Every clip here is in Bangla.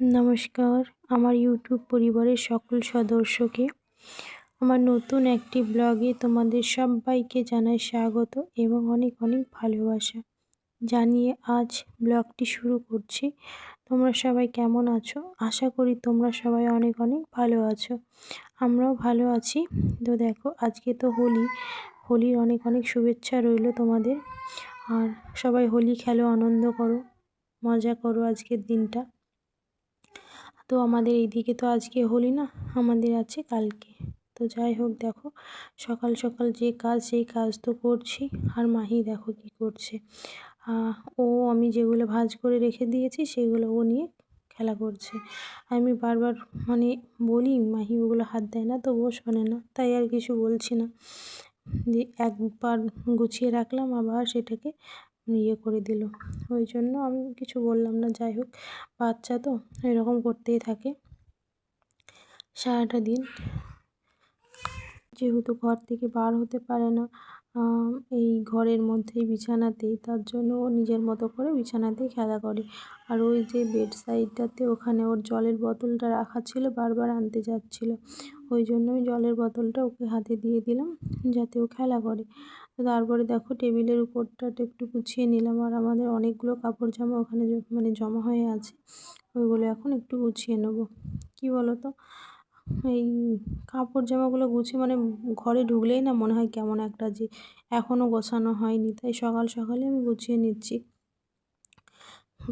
নমস্কার, আমার ইউটিউব পরিবারের সকল সদস্যকে আমার নতুন একটি ব্লগে তোমাদের সবাইকে জানাই স্বাগত এবং অনেক অনেক ভালোবাসা জানিয়ে আজ ব্লগটি শুরু করছি। তোমরা সবাই কেমন আছো? আশা করি তোমরা সবাই অনেক অনেক ভালো আছো। আমরাও ভালো আছি। তো দেখো, আজকে তো হোলির অনেক অনেক শুভেচ্ছা রইল তোমাদের। আর সবাই হোলি খেলো, আনন্দ করো, মজা করো আজকের দিনটা। তো আমাদের এইদিকে তো আজকে হোলি না, আমাদের আছে কালকে। তো যাই হোক, দেখো সকাল সকাল যে কাজ সেই কাজ তো করছি। আর মাহি দেখো কি করছে। ও আমি যেগুলো ভাঁজ করে রেখে দিয়েছি সেগুলো ও নিয়ে খেলা করছে। আমি বারবার বলি মাহি ওগুলো হাত দেয় না, তো ও শোনে না, তাই আর কিছু বলছি না। যে একবার গুছিয়ে রাখলাম আবার সেটাকে করে দিল, ওই জন্য আমি কিছু বললাম না। যাই হোক, বাচ্চা তো এরকম করতেই থাকে সারাটা দিন। যেহেতু ঘর থেকে বার হতে পারে না, এই ঘরের মধ্যেই বিছানাতেই, তার জন্য ও নিজের মতো করে বিছানাতেই খেলা করে। আর ওই যে বেড সাইডটাতে ওখানে ওর জলের বোতলটা রাখা ছিল, বারবার আনতে যাচ্ছিলো, ওই জন্য ওই জলের বোতলটা ওকে হাতে দিয়ে দিলাম যাতে ও খেলা করে। তারপরে দেখো টেবিলের উপরটা একটু গুছিয়ে নিলাম। আর আমাদের অনেকগুলো কাপড় জামা ওখানে জমা হয়ে আছে, ওইগুলো এখন একটু গুছিয়ে নেবো। কি বলো তো, এই কাপড় জামাগুলো গুছিয়ে ঘরে ঢুকলেই না মনে হয় কেমন একটা, যে এখনও গোছানো হয়নি, তাই সকাল সকালে আমি গুছিয়ে নিচ্ছি।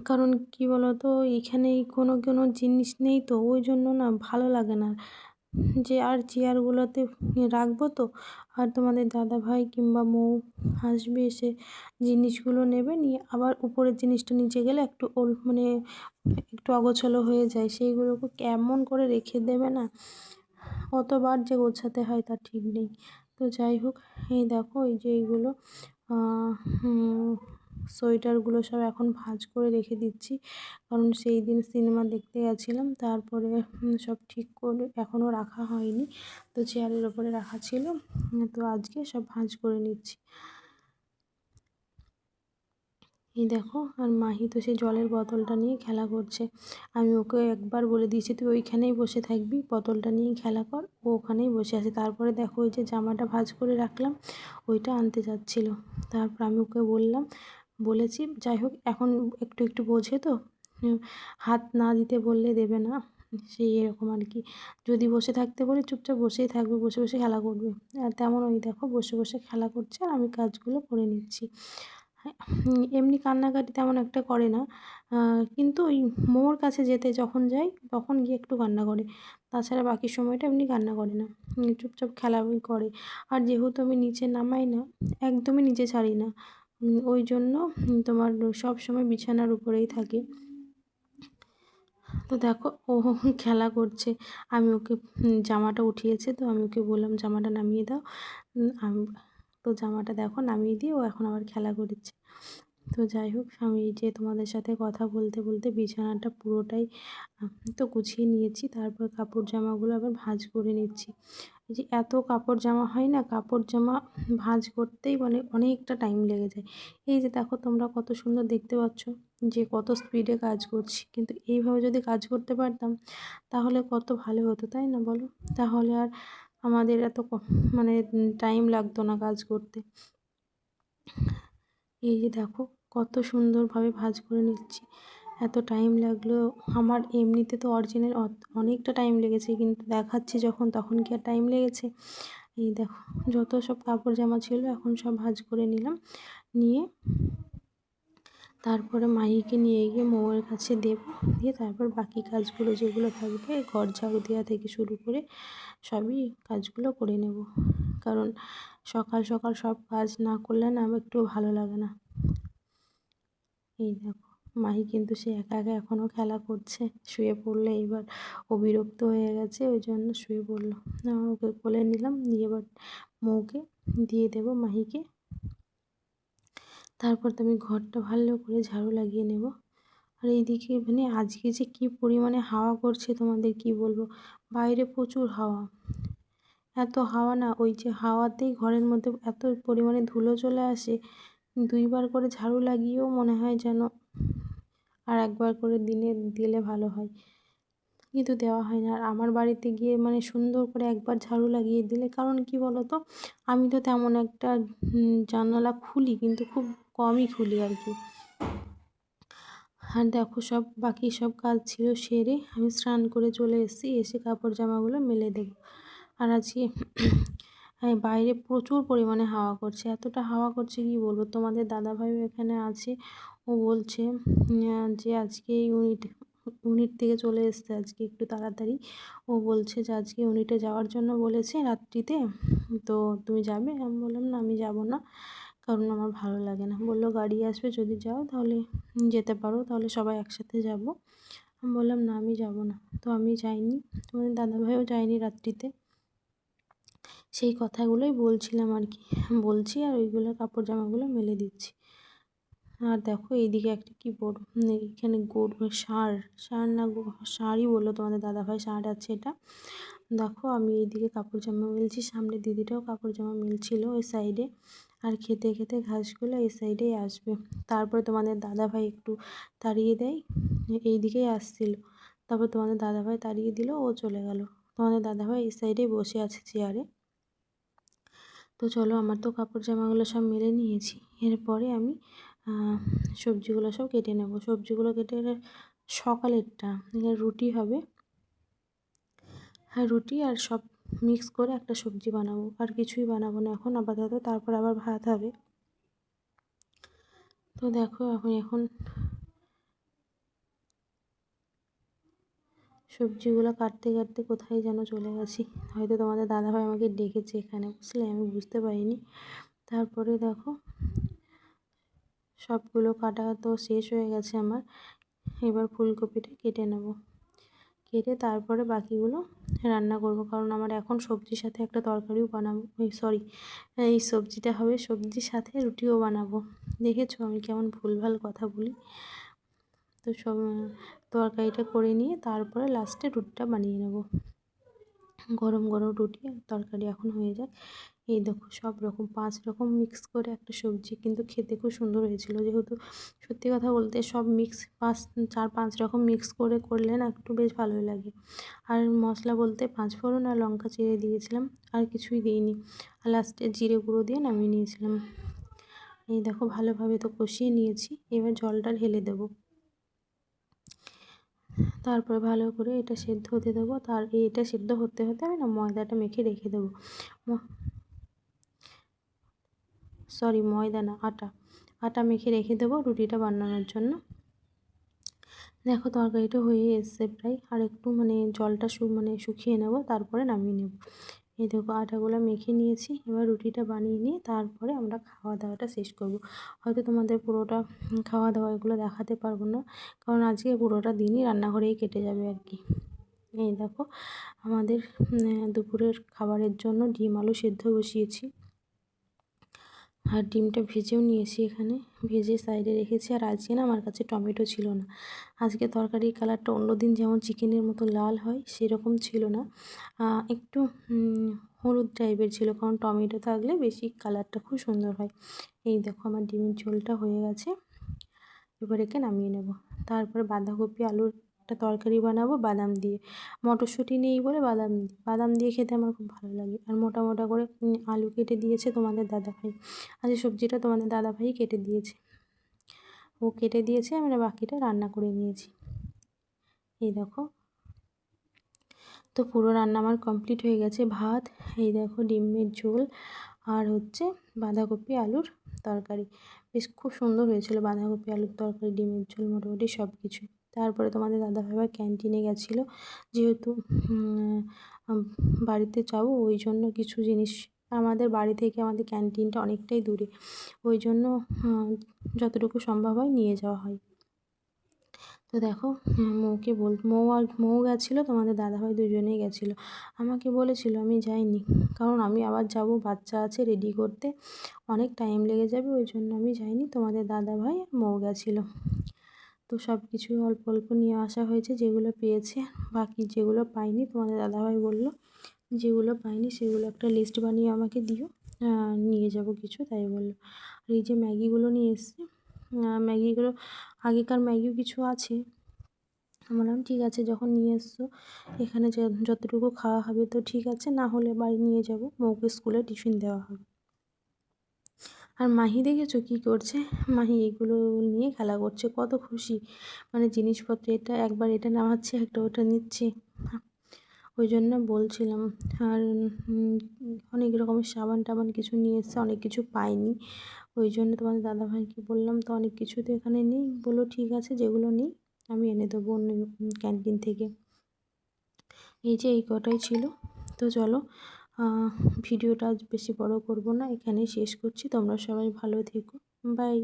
কারণ কি বলো তো, এখানে কোনো কোনো জিনিস নেই, তো ওই জন্য না ভালো লাগে না যে আর চেয়ারগুলোতে রাখবো। তো আর তোমাদের দাদা ভাই কিংবা মৌ আসবে, এসে জিনিসগুলো নেবে, নিয়ে আবার উপরের জিনিসটা নিচে গেলে একটু একটু অগোছালো হয়ে যায়, সেইগুলোকে কেমন করে রেখে দেবে না, কতবার যে গোছাতে হয় তার ঠিক নেই। তো যাই হোক, এই দেখো এই যে এইগুলো সোয়েটারগুলো সব এখন ভাঁজ করে রেখে দিচ্ছি, কারণ সেই দিন সিনেমা দেখতে গেছিলাম, তারপরে সব ঠিক করে এখনও রাখা হয়নি, তো চেয়ারের ওপরে রাখা ছিল, তো আজকে সব ভাঁজ করে নিচ্ছি। এই দেখো, আর মাহি তো সেই জলের বোতলটা নিয়ে খেলা করছে। আমি ওকে একবার বলে দিয়েছি তুই ওইখানেই বসে থাকবি, বোতলটা নিয়ে খেলা কর, ও ওখানেই বসে আছে। তারপরে দেখো ওই যে জামাটা ভাঁজ করে রাখলাম, ওইটা আনতে যাচ্ছিলো। তারপর আমি ওকে বলেছি যাই হোক, এখন একটু একটু বোঝে তো, হাত না দিতে বললে দেবে না, সেই এরকম আর কি। যদি বসে থাকতে বলি চুপচাপ বসেই থাকবে, বসে বসে খেলা করবে। আর তেমন ওই দেখো বসে বসে খেলা করছে, আর আমি কাজগুলো করে নিচ্ছি। এমনি কান্নাকাটি তেমন একটা করে না, কিন্তু ওই মোর কাছে যখন যাই তখন গিয়ে একটু কান্না করে, তাছাড়া বাকি সময়টা এমনি কান্না করে না, চুপচাপ খেলাই করে। আর যেহেতু আমি নিচে নামাই না, একদমই নিচে ছাড়ি না, ওই জন্য তোমার সব সময় বিছানার উপরেই থাকে। তো দেখো ও খেলা করছে, আমি ওকে জামাটা উঠিয়েছে, তো আমি ওকে বললাম জামাটা নামিয়ে দাও। আমি তো জামাটা দেখো নামিয়ে দিয়ে ও এখন আবার খেলা করেছে। তো যাই হোক, আমি এই যে তোমাদের সাথে কথা বলতে বলতে বিছানাটা পুরোটাই তো গুছিয়ে নিয়েছি, তারপর কাপড় জামাগুলো আবার ভাঁজ করে নিচ্ছি। এই যে এত কাপড় জামা হয় না, কাপড় জামা ভাঁজ করতেই অনেকটা টাইম লেগে যায়। এই যে দেখো তোমরা কত সুন্দর দেখতে পাচ্ছ যে কত স্পিডে কাজ করছি, কিন্তু এইভাবে যদি কাজ করতে পারতাম তাহলে কত ভালো হতো, তাই না বলো? তাহলে আর আমাদের এত টাইম লাগতো না কাজ করতে। এই যে দেখো কত সুন্দরভাবে ভাঁজ করে নিচ্ছি, এত টাইম লাগলো। আমার এমনিতে তো অরিজিনাল অনেকটা টাইম লেগেছে, কিন্তু দেখাচ্ছি যখন তখন কি আর টাইম লেগেছে? এই দেখো যত সব কাপড় জামা ছিল এখন সব ভাঁজ করে নিলাম, নিয়ে তারপরে মাহিকে নিয়ে গিয়ে মৌয়ের কাছে দেব, দিয়ে তারপর বাকি কাজগুলো যেগুলো থাকবে ঘর ঝাড়ু দেওয়া থেকে শুরু করে সবই কাজগুলো করে নেব। কারণ সকাল সকাল সব কাজ না করলে না আমার একটু ভালো লাগে না। এই দেখো মাহি কিন্তু সে একা একা এখনও খেলা করছে, শুয়ে পড়লো। এবার ও বিরক্ত হয়ে গেছে, ওই জন্য শুয়ে পড়লো। ওকে কোলে নিলাম, নিয়ে এবার মৌকে দিয়ে দেবো মাহিকে। তারপর তো আমি ঘরটা ভালো করে ঝাড়ু লাগিয়ে নেব। আর এইদিকে আজকে যে কী পরিমাণে হাওয়া করছে তোমাদের কি বলবো, বাইরে প্রচুর হাওয়া, এত হাওয়া না, ওই যে হাওয়াতেই ঘরের মধ্যে এত পরিমাণে ধুলো চলে আসে, দুইবার করে ঝাড়ু লাগিয়েও মনে হয় যেন আর একবার করে দিনে দিলে ভালো হয়, কিন্তু দেওয়া হয় না। আর আমার বাড়িতে গিয়ে মানে সুন্দর করে একবার ঝাড়ু লাগিয়ে দিলে, কারণ কি বলো তো, আমি তো তেমন একটা জানালা খুলি কিন্তু খুব কমই খুলি আর কি। আর দেখো সব বাকি সব কাজ ছিল সেরে আমি স্নান করে চলে এসেছি, এসে কাপড় জামাগুলো মেলে দেবো। আর আজকে বাইরে প্রচুর পরিমাণে হাওয়া করছে, এতটা হাওয়া করছে কি বলবো। তোমাদের দাদাভাইও এখানে আছে, ও বলছে যে আজকে ইউনিট থেকে চলে এসছে আজকে একটু তাড়াতাড়ি। ও বলছে যে আজকে ইউনিটে যাওয়ার জন্য বলেছে রাত্রিতে, তো তুমি যাবে? আমি বললাম না, আমি যাব না, কারণ আমার ভালো লাগে না। বললো গাড়ি আসবে, যদি যাও তাহলে যেতে পারো, তাহলে সবাই একসাথে যাব। আমি বললাম না, আমি যাব না। তো আমি যাইনি, তোমাদের দাদাভাইও যায়নি রাত্রিতে। সেই কথাগুলোই বলছিলাম আর কি, বলছি আর ওইগুলো কাপড় জামাগুলো মেলে দিচ্ছি। আর দেখো এইদিকে একটা কি বড় এখানে ষাঁড় না ষাঁড়ই বললো তোমাদের দাদাভাই, ষাঁড় আছে এটা। দেখো আমি এইদিকে কাপড় জামা মেলছি, সামনে দিদিটাও কাপড় জামা মেলছিল ওই সাইডে। আর খেতে খেতে ঘাসগুলো এই সাইডেই আসবে। তারপরে তোমাদের দাদাভাই একটু তাড়িয়ে দেয়, এই দিকেই আসছিল। তারপর তোমাদের দাদাভাই তাড়িয়ে দিল, ও চলে গেল। তোমাদের দাদাভাই এই সাইডেই বসে আছে চেয়ারে। তো চলো, আমার তো কাপড় জামাগুলো সব মেলে নিয়েছি। এরপরে আমি সবজিগুলো সব কেটে নেব। সবজিগুলো কেটে সকালেরটা এখানে রুটি হবে, হ্যাঁ রুটি আর সব মিক্স করে একটা সবজি বানাবো, আর কিছুই বানাবো না এখন আপাতত। তারপর আবার ভাত হবে। তো দেখো এখন সবজিগুলো কাটতে কাটতে কোথায় যেন চলে গেছি, হয়তো তোমাদের দাদাভাই আমাকে ডেকেছে এখানে, বুঝলে, আমি বুঝতে পারিনি। তারপরে দেখো সবগুলো কাটা তো শেষ হয়ে গেছে আমার। এবার ফুলকপিটা কেটে নেব, কেটে তারপরে বাকিগুলো রান্না করব, কারণ আমার এখন সবজির সাথে একটা তরকারিও বানাবো। এই সবজিটা হবে, সবজির সাথে রুটিও বানাবো। দেখেছো আমি কেমন ভুলভাল কথা বলি। তো সব তরকারিটা করে নিয়ে তারপরে লাস্টে রুটিটা বানিয়ে নেব। গরম গরম রুটি আর তরকারি এখন হয়ে যায়। এই দেখো সব রকম 5 রকম মিক্স করে একটা সবজি, কিন্তু খেতে খুব সুন্দর হয়েছিল। যেহেতু সত্যি কথা বলতে সব মিক্স 4-5 রকম মিক্স করে করলে না একটু বেশ ভালোই লাগে। আর মশলা বলতে 5 ফোড়ন আর লঙ্কা চিড়ে দিয়েছিলাম, আর কিছুই দিইনি। আর লাস্টে জিরে গুঁড়ো দিয়ে নামিয়ে নিয়েছিলাম। এই দেখো ভালোভাবে তো কষিয়ে নিয়েছি, এবার জলটা ঢেলে দেবো। তারপরে ভালো করে এটা সেদ্ধ হতে দেবো। এটা সেদ্ধ হতে হতে আমি না ময়দাটা মেখে রেখে দেবো। ময়দা না, আটা মেখে রেখে দেবো রুটিটা বানানোর জন্য। দেখো তরকারিটা হয়ে এসছে প্রায়, আর একটু মানে জলটা শুকিয়ে নেব, তারপরে নামিয়ে নেব। এই দেখো আটাগুলো মেখে নিয়েছি, এবার রুটিটা বানিয়ে নিয়ে তারপরে আমরা খাওয়া দাওয়াটা শেষ করব। হয়তো তোমাদের পুরোটা খাওয়া দাওয়া এগুলো দেখাতে পারবো না, কারণ আজকে পুরোটা দিনই রান্নাঘরেই কেটে যাবে আর কি। এই দেখো আমাদের দুপুরের খাবারের জন্য ডিম আলু সেদ্ধ বসিয়েছি, আর ডিমটা ভেজেও নিয়েছি এখানে, ভেজে সাইডে রেখেছি। আর আজকে না আমার কাছে টমেটো ছিল না, আজকে তরকারির কালারটা অন্যদিন যেমন চিকেনের মতো লাল হয় সেরকম ছিল না, একটু হলুদ টাইপের ছিল, কারণ টমেটো থাকলে বেশি কালারটা খুব সুন্দর হয়। এই দেখো আমার ডিমের ঝোলটা হয়ে গেছে, এবার একে নামিয়ে নেব। তারপরে বাঁধাকপি আলুর একটা তরকারি বানাবো বাদাম দিয়ে। মটরশুঁটি নেই বলে বাদাম দিয়ে খেতে আমার খুব ভালো লাগে। আর মোটা মোটা করে আলু কেটে দিয়েছে তোমাদের দাদাভাই, আজকে সবজিটা তোমাদের দাদাভাই কেটে দিয়েছে, ও কেটে দিয়েছে, আমরা বাকিটা রান্না করে নিয়েছি। এই দেখো তো পুরো রান্না আমার কমপ্লিট হয়ে গেছে। ভাত, এই দেখো ডিমের ঝোল, আর হচ্ছে বাঁধাকপি আলুর তরকারি। বেশ খুব সুন্দর হয়েছিল বাঁধাকপি আলুর তরকারি, ডিমের ঝোল, মোটামুটি সব কিছু। তারপরে তোমাদের দাদাভাই আবার ক্যান্টিনে গেছিলো, যেহেতু বাড়িতে যাবো ওই জন্য কিছু জিনিস, আমাদের বাড়ি থেকে আমাদের ক্যান্টিনটা অনেকটাই দূরে, ওই জন্য যতটুকু সম্ভব হয় নিয়ে যাওয়া হয়। তো দেখো মৌ গেছিলো, তোমাদের দাদাভাই দুজনেই গেছিলো। আমাকে বলেছিল, আমি যাইনি, কারণ আমি আবার যাব, বাচ্চা আছে রেডি করতে, অনেক টাইম লেগে যাবে, ওই জন্য আমি যাইনি। তোমাদের দাদাভাই আর মৌ গেছিলো। তো সব কিছুই অল্প অল্প নিয়ে আসা হয়েছে, যেগুলো পেয়েছে। বাকি যেগুলো পাইনি তোমাদের দাদাভাই বললো যেগুলো পাইনি সেগুলো একটা লিস্ট বানিয়ে আমাকে দিও, নিয়ে যাব কিছু, তাই বললো। আর এই যে ম্যাগিগুলো নিয়ে এসছে, ম্যাগিগুলো আগেকার ম্যাগিও কিছু আছে। আমি বললাম ঠিক আছে, যখন নিয়ে এসছো এখানে যতটুকু খাওয়া হবে তো ঠিক আছে, না হলে বাড়ি নিয়ে যাব, মৌকে স্কুলে টিফিন দেওয়া হবে। আর মাহি দেখেছো কী করছে? মাহি এগুলো নিয়ে খেলা করছে, কত খুশি, মানে জিনিসপত্র এটা একবার এটা নামাচ্ছে, একটা ওটা নিচ্ছে। ওই জন্য বলছিলাম। আর অনেক রকমের সাবান টাবান কিছু নিয়ে এসছে, অনেক কিছু পাইনি, ওই জন্য তোমাদের দাদাভাইকে বললাম, তো অনেক কিছু তো এখানে নেই। বললো ঠিক আছে, যেগুলো নেই আমি এনে দেবো অন্য ক্যান্টিন থেকে। এই যে এই কটাই ছিল। তো চলো, ভিডিওটা আজ বেশি বড় করব না, এখানেই শেষ করছি। তোমরা সবাই ভালো থেকো, বাই।